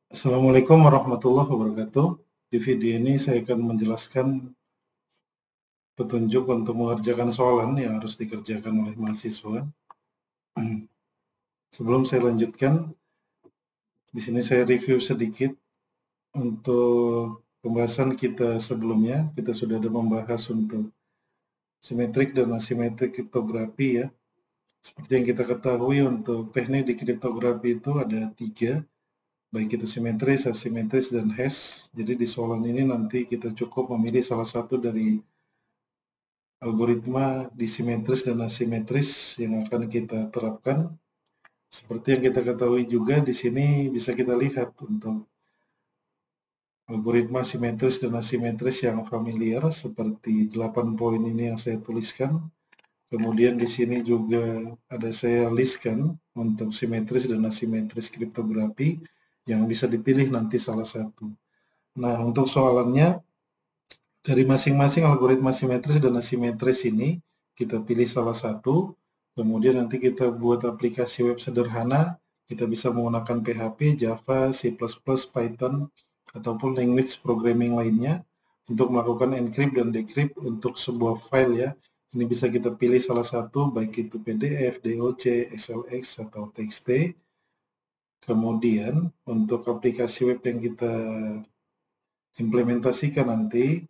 Assalamualaikum warahmatullahi wabarakatuh. Di video ini saya akan menjelaskan petunjuk untuk mengerjakan soalan yang harus dikerjakan oleh mahasiswa. Sebelum saya lanjutkan, di sini saya review sedikit untuk pembahasan kita sebelumnya. Kita sudah ada membahas untuk simetrik dan asimetrik kriptografi ya. Seperti yang kita ketahui untuk teknik di kriptografi itu ada 3, baik itu simetris, asimetris, dan hash. Jadi di soalan ini nanti kita cukup memilih salah satu dari algoritma disimetris dan asimetris yang akan kita terapkan. Seperti yang kita ketahui juga di sini bisa kita lihat untuk algoritma simetris dan asimetris yang familiar seperti 8 poin ini yang saya tuliskan. Kemudian di sini juga ada saya listkan untuk simetris dan asimetris kriptografi yang bisa dipilih nanti salah satu. Nah, untuk soalannya dari masing-masing algoritma simetris dan asimetris ini kita pilih salah satu, kemudian nanti kita buat aplikasi web sederhana, kita bisa menggunakan PHP, Java, C++, Python, ataupun language programming lainnya untuk melakukan encrypt dan decrypt untuk sebuah file ya. Ini bisa kita pilih salah satu, baik itu PDF, DOC, XLX, atau TXT. Kemudian untuk aplikasi web yang kita implementasikan nanti,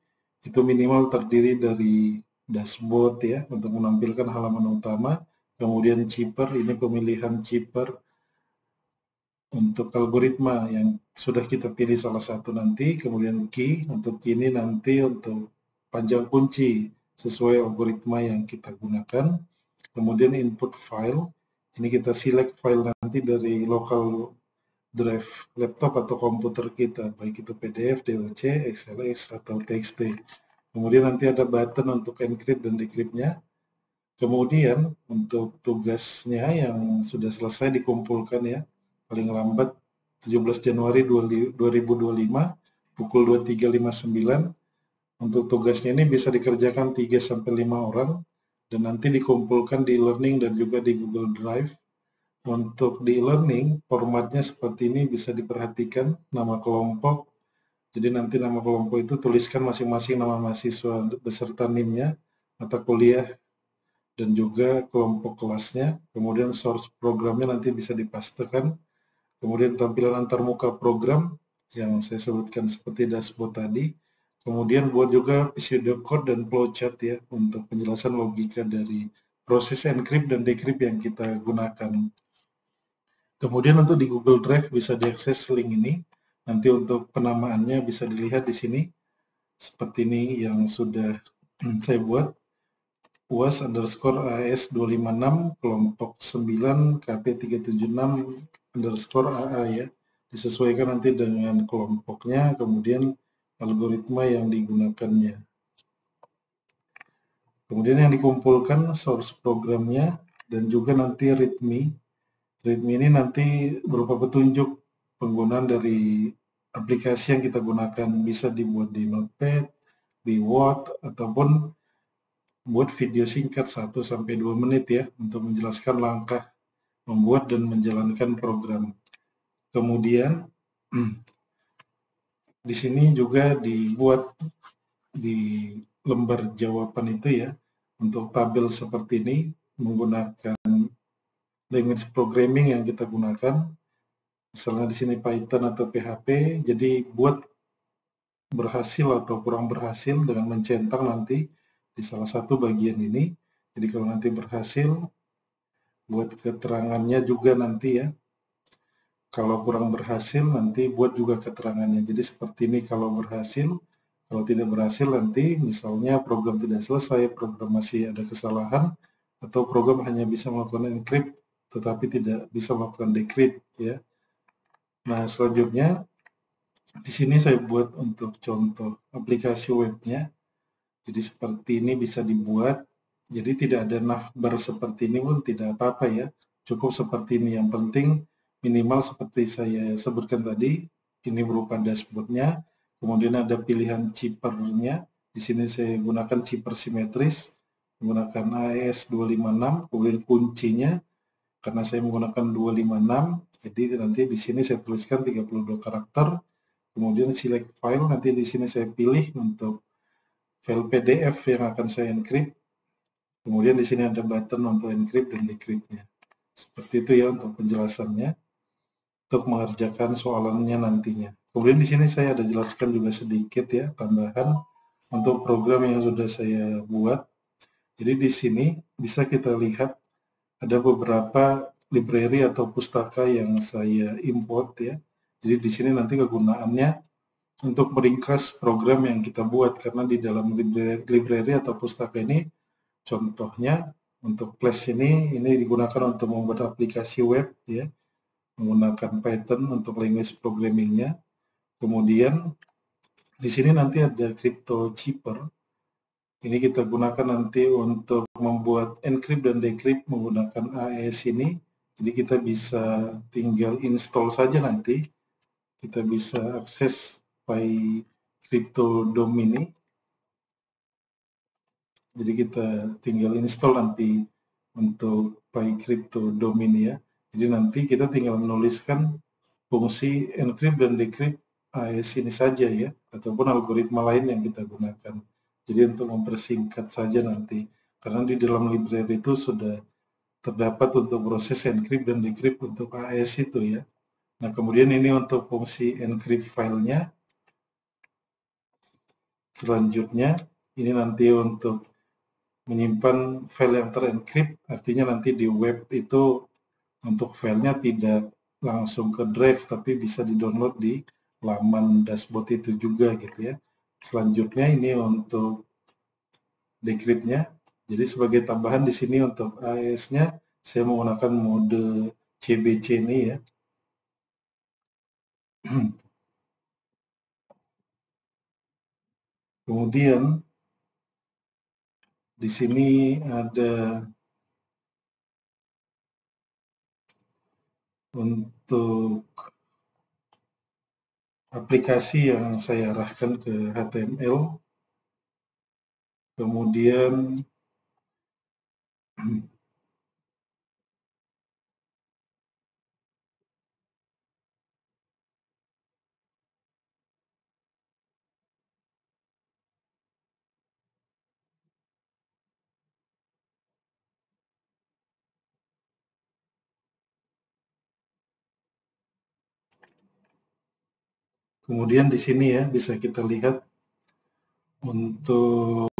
itu minimal terdiri dari dashboard ya, untuk menampilkan halaman utama, kemudian chipper, ini pemilihan chipper untuk algoritma yang sudah kita pilih salah satu nanti, kemudian key, untuk key ini nanti untuk panjang kunci sesuai algoritma yang kita gunakan, kemudian input file, ini kita select file nanti dari local drive laptop atau komputer kita, baik itu PDF, DOC, XLX, atau TXT. Kemudian nanti ada button untuk encrypt dan decrypt-nya. Kemudian untuk tugasnya yang sudah selesai dikumpulkan ya, paling lambat 17 Januari 2025 pukul 23.59. Untuk tugasnya ini bisa dikerjakan 3-5 orang dan nanti dikumpulkan di e-learning dan juga di Google Drive. Untuk di e-learning formatnya seperti ini, bisa diperhatikan nama kelompok. Jadi nanti nama kelompok itu tuliskan masing-masing nama mahasiswa beserta NIM-nya, mata kuliah, dan juga kelompok kelasnya. Kemudian source programnya nanti bisa dipastekan. Kemudian tampilan antarmuka program yang saya sebutkan seperti dashboard tadi. Kemudian buat juga pseudocode dan flowchart ya untuk penjelasan logika dari proses encrypt dan decrypt yang kita gunakan. Kemudian untuk di Google Drive bisa diakses link ini. Nanti untuk penamaannya bisa dilihat di sini. Seperti ini yang sudah saya buat. UAS_AS256 kelompok 9 KP376_AA ya. Disesuaikan nanti dengan kelompoknya, kemudian algoritma yang digunakannya. Kemudian yang dikumpulkan source programnya dan juga nanti readme. Readme ini nanti berupa petunjuk penggunaan dari aplikasi yang kita gunakan, bisa dibuat di Notepad, di Word, ataupun buat video singkat 1-2 menit ya untuk menjelaskan langkah membuat dan menjalankan program. Kemudian di sini juga dibuat di lembar jawaban itu ya untuk tabel seperti ini menggunakan language programming yang kita gunakan. Misalnya di sini Python atau PHP, jadi buat berhasil atau kurang berhasil dengan mencentang nanti di salah satu bagian ini. Jadi kalau nanti berhasil, buat keterangannya juga nanti ya. Kalau kurang berhasil, nanti buat juga keterangannya. Jadi seperti ini kalau berhasil, kalau tidak berhasil nanti misalnya program tidak selesai, program masih ada kesalahan, atau program hanya bisa melakukan encrypt, tetapi tidak bisa melakukan decrypt ya. Nah selanjutnya, di sini saya buat untuk contoh aplikasi webnya. Jadi seperti ini bisa dibuat. Jadi tidak ada navbar seperti ini pun tidak apa-apa ya. Cukup seperti ini. Yang penting minimal seperti saya sebutkan tadi. Ini berupa dashboardnya. Kemudian ada pilihan chippernya. Di sini saya gunakan chipper simetris. Menggunakan AES256. Kemudian kuncinya. karena saya menggunakan 256, jadi nanti di sini saya tuliskan 32 karakter, kemudian select file, nanti di sini saya pilih untuk file PDF yang akan saya encrypt, kemudian di sini ada button untuk encrypt dan decrypt-nya. Seperti itu ya untuk penjelasannya, untuk mengerjakan soalannya nantinya. Kemudian di sini saya ada jelaskan juga sedikit ya, tambahan untuk program yang sudah saya buat. Jadi di sini bisa kita lihat ada beberapa library atau pustaka yang saya import ya. Jadi di sini nanti kegunaannya untuk meringkas program yang kita buat, karena di dalam library atau pustaka ini contohnya untuk Flash ini digunakan untuk membuat aplikasi web ya, menggunakan Python untuk language programmingnya. Kemudian di sini nanti ada crypto chipper. Ini kita gunakan nanti untuk membuat encrypt dan decrypt menggunakan AES ini. Jadi kita bisa tinggal install saja nanti. Kita bisa akses PyCryptoDOM ini. Jadi kita tinggal install nanti untuk PyCryptoDOM ini ya. Jadi nanti kita tinggal menuliskan fungsi encrypt dan decrypt AES ini saja ya, ataupun algoritma lain yang kita gunakan. Jadi untuk mempersingkat saja nanti, karena di dalam library itu sudah terdapat untuk proses encrypt dan decrypt untuk AES itu ya. Nah kemudian ini untuk fungsi encrypt filenya. Selanjutnya ini nanti untuk menyimpan file yang terencrypt, artinya nanti di web itu untuk filenya tidak langsung ke drive, tapi bisa di-download di laman dashboard itu juga gitu ya. Selanjutnya ini untuk decrypt-nya. Jadi sebagai tambahan di sini untuk AES-nya saya menggunakan mode CBC ini ya. Kemudian di sini ada untuk aplikasi yang saya arahkan ke HTML. Kemudian kemudian di sini ya bisa kita lihat untuk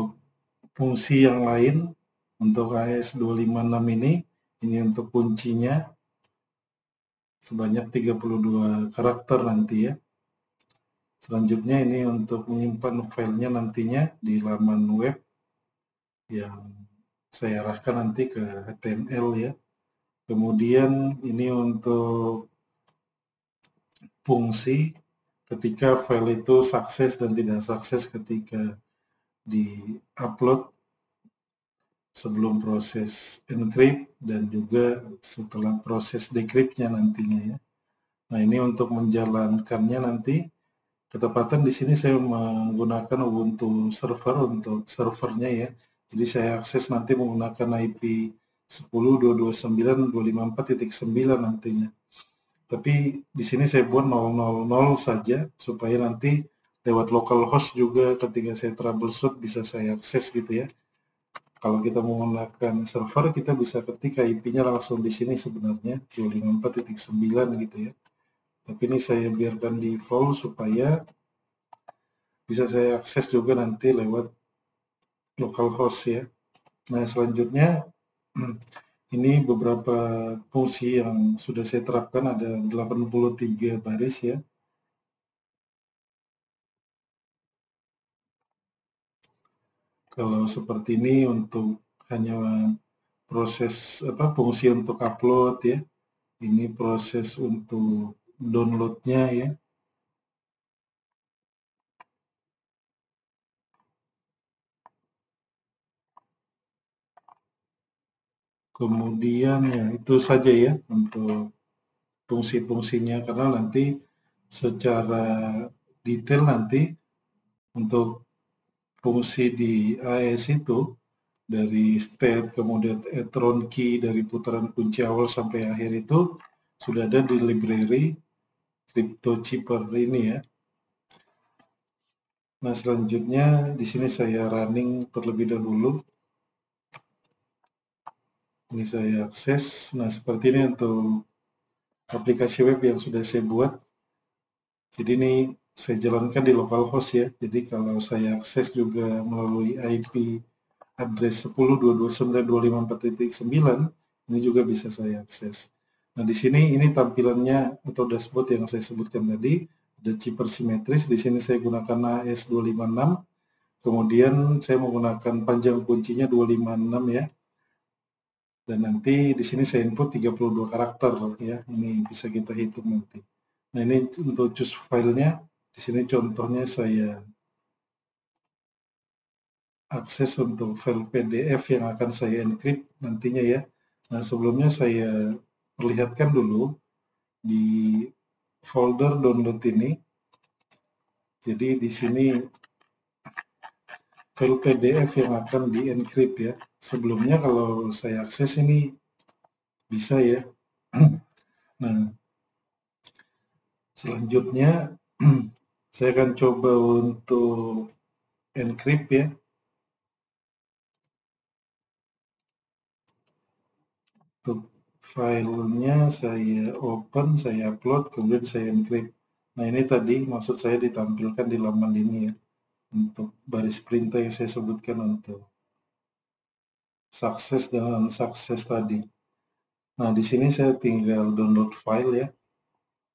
fungsi yang lain untuk AES256 ini untuk kuncinya sebanyak 32 karakter nanti ya. Selanjutnya ini untuk menyimpan filenya nantinya di laman web yang saya arahkan nanti ke HTML ya. Kemudian ini untuk fungsi ketika file itu sukses dan tidak sukses ketika di-upload sebelum proses encrypt dan juga setelah proses decrypt-nya nantinya ya. Nah, ini untuk menjalankannya nanti ketepatan di sini saya menggunakan Ubuntu server untuk servernya ya. Jadi saya akses nanti menggunakan IP 10.229.254.9 nantinya. Tapi di sini saya buat 000 saja supaya nanti lewat localhost juga ketika saya troubleshoot bisa saya akses gitu ya. Kalau kita menggunakan server kita bisa ketik IP-nya langsung di sini sebenarnya 254.9 gitu ya. Tapi ini saya biarkan default supaya bisa saya akses juga nanti lewat localhost ya. Nah selanjutnya ini beberapa fungsi yang sudah saya terapkan, ada 83 baris ya. Kalau seperti ini untuk hanya proses fungsi untuk upload ya. Ini proses untuk downloadnya ya. Kemudian ya itu saja ya untuk fungsi-fungsinya, karena nanti secara detail nanti untuk fungsi di AES itu dari state, kemudian tron key dari putaran kunci awal sampai akhir itu sudah ada di library CryptoCheaper ini ya. Nah, selanjutnya di sini saya running terlebih dahulu. Ini saya akses. Nah, seperti ini untuk aplikasi web yang sudah saya buat. Jadi ini saya jalankan di localhost ya. Jadi kalau saya akses juga melalui IP address 10.229.254.9, ini juga bisa saya akses. Nah, di sini ini tampilannya atau dashboard yang saya sebutkan tadi, ada chipper simetris. Di sini saya gunakan AS256. Kemudian saya menggunakan panjang kuncinya 256 ya. Dan nanti di sini saya input 32 karakter ya. Ini bisa kita hitung nanti. Nah, ini untuk choose filenya. Di sini contohnya saya akses untuk file PDF yang akan saya encrypt nantinya ya. Nah, sebelumnya saya perlihatkan dulu di folder download ini. Jadi di sini file PDF yang akan di encrypt ya. Sebelumnya kalau saya akses ini bisa ya. Nah, selanjutnya saya akan coba untuk encrypt ya. Untuk filenya saya open, saya upload, kemudian saya encrypt. Nah, ini tadi maksud saya ditampilkan di laman ini ya. Untuk baris perintah yang saya sebutkan untuk sukses dan sukses tadi. Nah, di sini saya tinggal download file ya.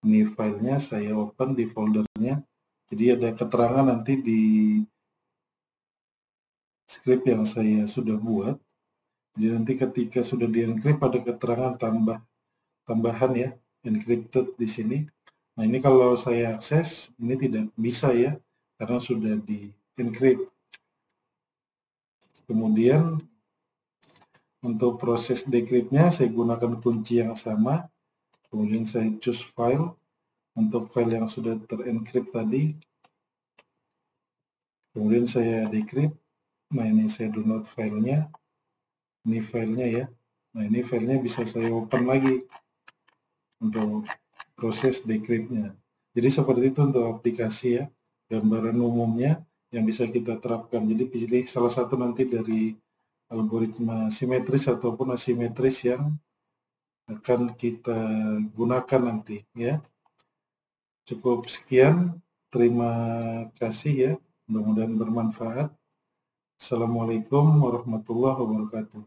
Ini filenya saya open di foldernya. Jadi ada keterangan nanti di script yang saya sudah buat. Jadi nanti ketika sudah di-encrypt ada keterangan tambahan ya, encrypted di sini. Nah, ini kalau saya akses ini tidak bisa ya karena sudah di-encrypt. Kemudian untuk proses decryptnya saya gunakan kunci yang sama. Kemudian saya choose file untuk file yang sudah ter-encrypt tadi. Kemudian saya decrypt. Nah, ini saya download filenya. Ini filenya ya. Nah, ini filenya bisa saya open lagi untuk proses decryptnya. Jadi seperti itu untuk aplikasi ya, gambaran umumnya yang bisa kita terapkan. Jadi pilih salah satu nanti dari algoritma simetris ataupun asimetris yang akan kita gunakan nanti ya. Cukup sekian, terima kasih ya, mudah-mudahan bermanfaat. Assalamualaikum warahmatullahi wabarakatuh.